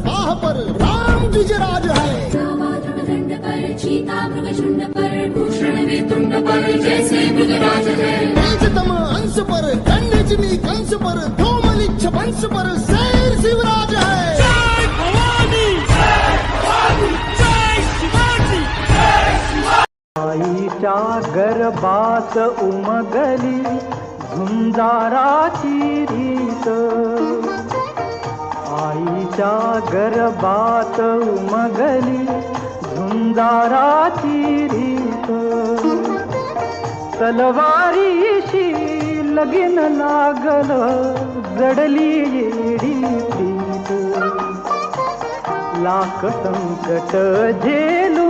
बाह पर राम द्विजराज है। दंड पर चीता मृगशुंड पर भूषण वितुंड पर जैसे मृगराज है। तेजतम अंश पर दंड जिमी कंस पर धूमलिच्छ वंश पर शेर शिवराज है। जय भवानी जय भवानी जय शिवाजी जय शिवाजी। आईच्या गर्भात उमगली झुंजाराची रीत, आईच्या गर्भात उमगली झुंजाराची रीत, तलवारीशी लगीन लागल जडली येडी प्रीत, लाख संकट झेलू